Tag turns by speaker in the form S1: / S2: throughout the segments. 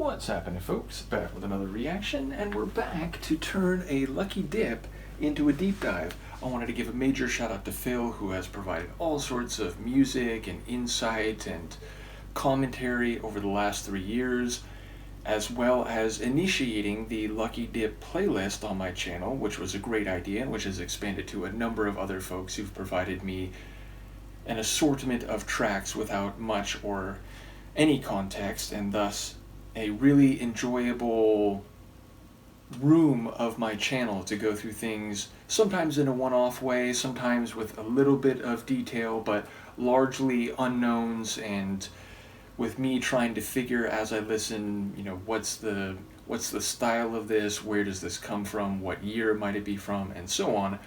S1: What's happening, folks? Back with another reaction, and we're back to turn a lucky dip into a deep dive. I wanted to give a major shout out to Phil, who has provided all sorts of music and insight and commentary over the last 3 years, as well as initiating the Lucky Dip playlist on my channel, which was a great idea and which has expanded to a number of other folks who've provided me an assortment of tracks without much or any context, and thus a really enjoyable room of my channel to go through things, sometimes in a one-off way, sometimes with a little bit of detail, but largely unknowns, and with me trying to figure as I listen, what's the style of this, where does this come from, what year might it be from, and so on.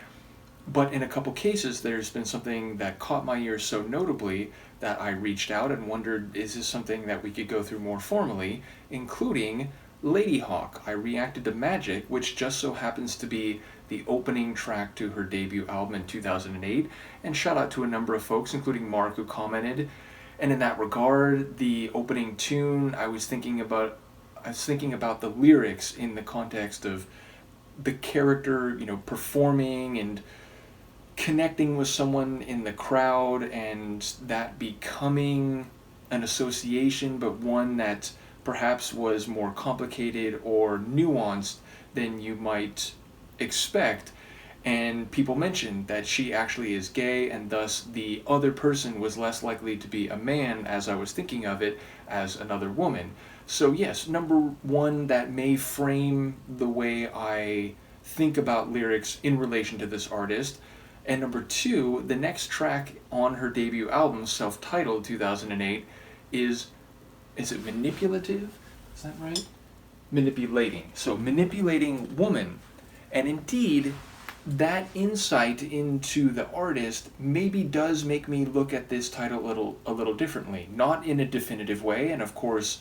S1: But in a couple cases, there's been something that caught my ear so notably that I reached out and wondered, is this something that we could go through more formally, including Ladyhawke. I reacted to Magic, which just so happens to be the opening track to her debut album in 2008, and shout out to a number of folks, including Mark, who commented. And in that regard, the opening tune, I was thinking about the lyrics in the context of the character, performing and connecting with someone in the crowd, and that becoming an association, but one that perhaps was more complicated or nuanced than you might expect. And people mentioned that she actually is gay, and thus the other person was less likely to be a man, as I was thinking of it, as another woman. So yes, number one, that may frame the way I think about lyrics in relation to this artist. And number two, the next track on her debut album, self-titled 2008, is it manipulative? Is that right? Manipulating. So manipulating woman. And indeed, that insight into the artist maybe does make me look at this title a little differently. Not in a definitive way, and of course,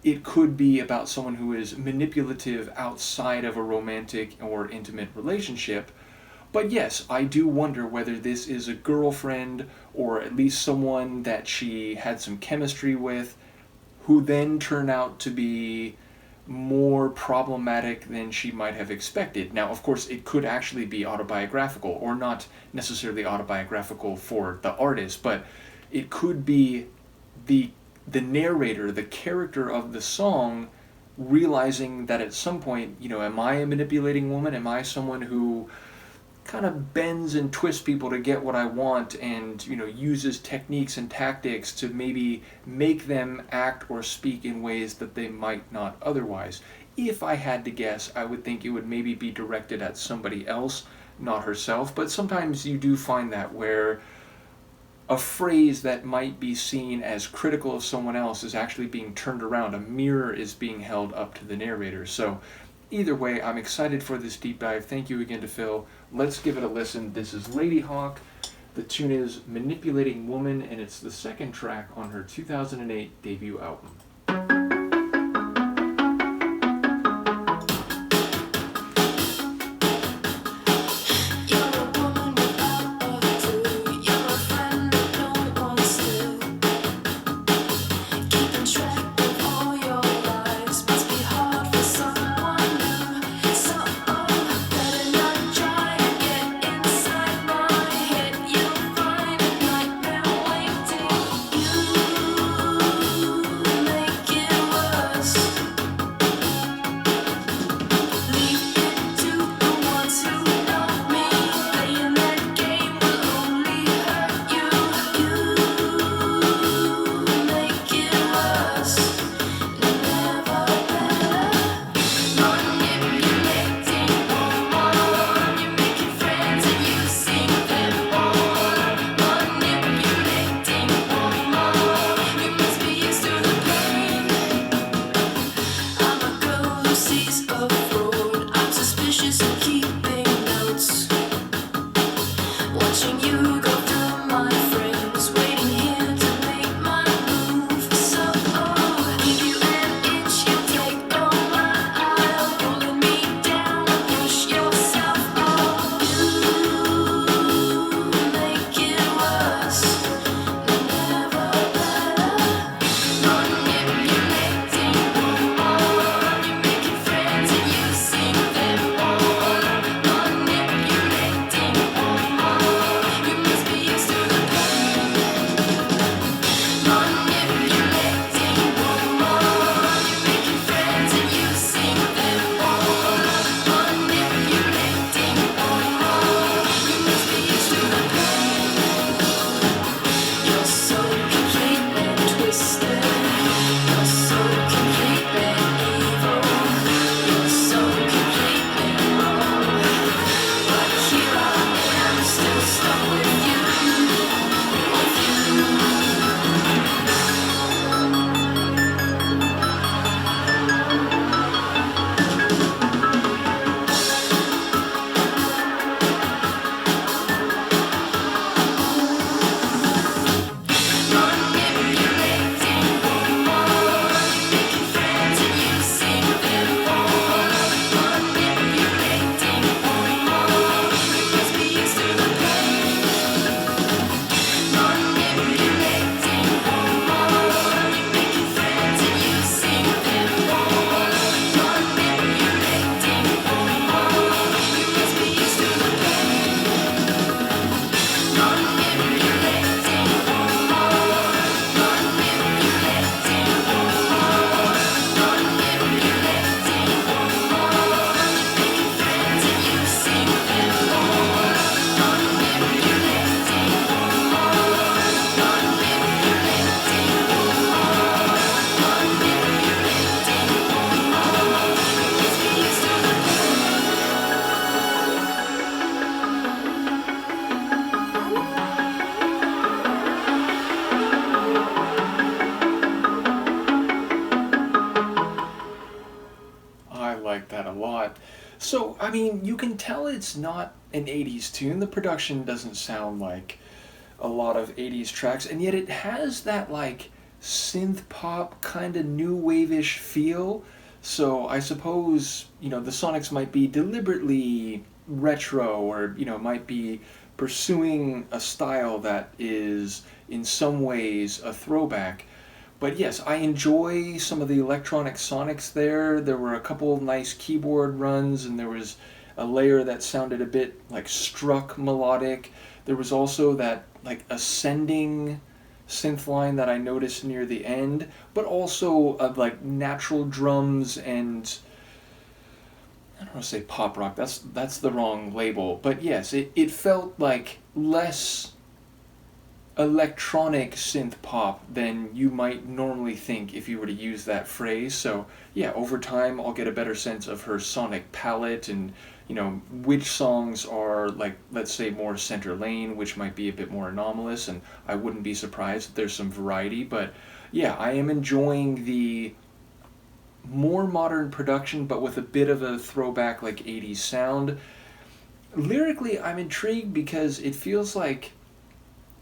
S1: it could be about someone who is manipulative outside of a romantic or intimate relationship. But yes, I do wonder whether this is a girlfriend, or at least someone that she had some chemistry with, who then turned out to be more problematic than she might have expected. Now, of course, it could actually be autobiographical, or not necessarily autobiographical for the artist, but it could be the narrator, the character of the song, realizing that at some point, am I a manipulating woman? Am I someone who kind of bends and twists people to get what I want, and uses techniques and tactics to maybe make them act or speak in ways that they might not otherwise? If I had to guess, I would think it would maybe be directed at somebody else, not herself. But sometimes you do find that where a phrase that might be seen as critical of someone else is actually being turned around. A mirror is being held up to the narrator. So either way, I'm excited for this deep dive. Thank you again to Phil. Let's give it a listen. This is Ladyhawke. The tune is Manipulating Woman, and it's the second track on her 2008 debut album.
S2: Make
S1: like that a lot. So, I mean, you can tell it's not an 80s tune. The production doesn't sound like a lot of 80s tracks, and yet it has that, like, synth pop kind of new wave-ish feel. So I suppose, the Sonics might be deliberately retro, or, might be pursuing a style that is in some ways a throwback. But yes, I enjoy some of the electronic Sonics there. There were a couple nice keyboard runs, and there was a layer that sounded a bit like struck melodic. There was also that like ascending synth line that I noticed near the end, but also like natural drums and I don't want to say pop rock. That's the wrong label. But yes, it felt like less electronic synth pop than you might normally think if you were to use that phrase. So yeah, over time I'll get a better sense of her sonic palette and which songs are like, let's say, more center lane, which might be a bit more anomalous, and I wouldn't be surprised if there's some variety. But yeah, I am enjoying the more modern production but with a bit of a throwback like 80s sound. Lyrically, I'm intrigued because it feels like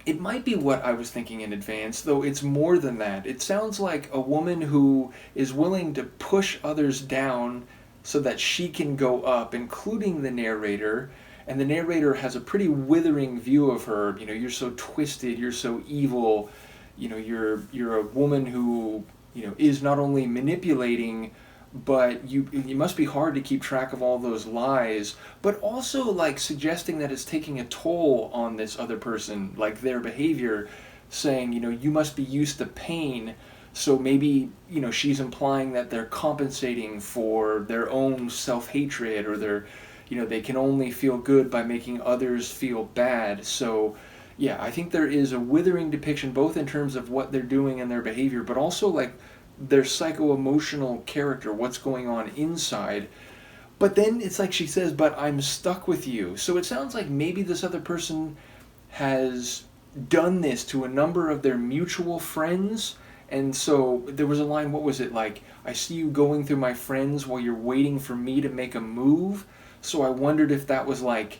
S1: it might be what I was thinking in advance, though it's more than that. It sounds like a woman who is willing to push others down so that she can go up, including the narrator. And the narrator has a pretty withering view of her. You're so twisted, you're so evil. You're a woman who, is not only manipulating, but you must be hard to keep track of all those lies, but also like suggesting that it's taking a toll on this other person, like their behavior, saying, you must be used to pain. So maybe, she's implying that they're compensating for their own self-hatred, or they can only feel good by making others feel bad. So yeah, I think there is a withering depiction both in terms of what they're doing and their behavior, but also like their psycho-emotional character, what's going on inside. But then it's like she says, but I'm stuck with you. So it sounds like maybe this other person has done this to a number of their mutual friends. And so there was a line, what was it, like, I see you going through my friends while you're waiting for me to make a move. So I wondered if that was like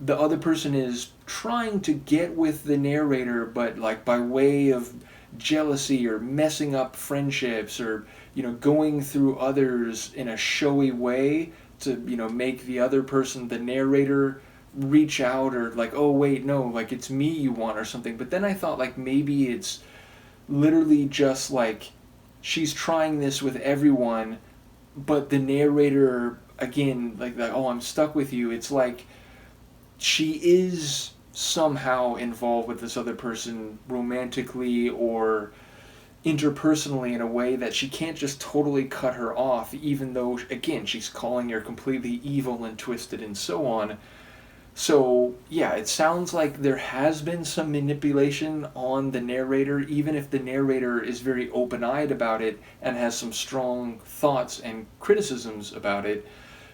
S1: the other person is trying to get with the narrator, but like by way of jealousy or messing up friendships, or going through others in a showy way to make the other person, the narrator, reach out, or like, oh wait, no, like it's me you want or something. But then I thought like maybe it's literally just like she's trying this with everyone, but the narrator, again, like oh, I'm stuck with you, it's like she is somehow involved with this other person romantically or interpersonally in a way that she can't just totally cut her off, even though, again, she's calling her completely evil and twisted and so on. So yeah, it sounds like there has been some manipulation on the narrator, even if the narrator is very open-eyed about it and has some strong thoughts and criticisms about it.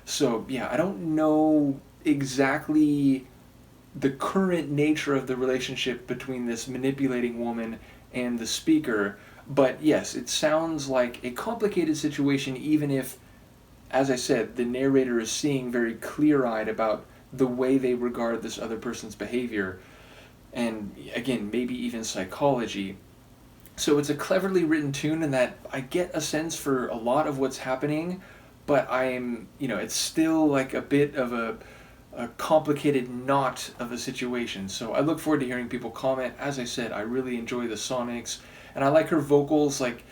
S1: So yeah, I don't know exactly the current nature of the relationship between this manipulating woman and the speaker, but yes, it sounds like a complicated situation, even if, as I said, the narrator is seeing very clear-eyed about the way they regard this other person's behavior, and again, maybe even psychology. So it's a cleverly written tune in that I get a sense for a lot of what's happening, but it's still like a bit of a complicated knot of a situation. So I look forward to hearing people comment. As I said, I really enjoy the Sonics, and I like her vocals. Like,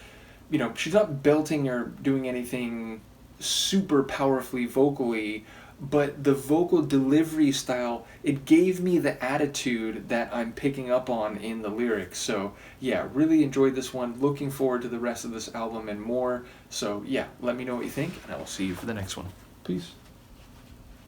S1: she's not belting or doing anything super powerfully vocally, but the vocal delivery style, it gave me the attitude that I'm picking up on in the lyrics. So yeah, really enjoyed this one. Looking forward to the rest of this album and more. So yeah, let me know what you think, and I will see you for the next one. Peace.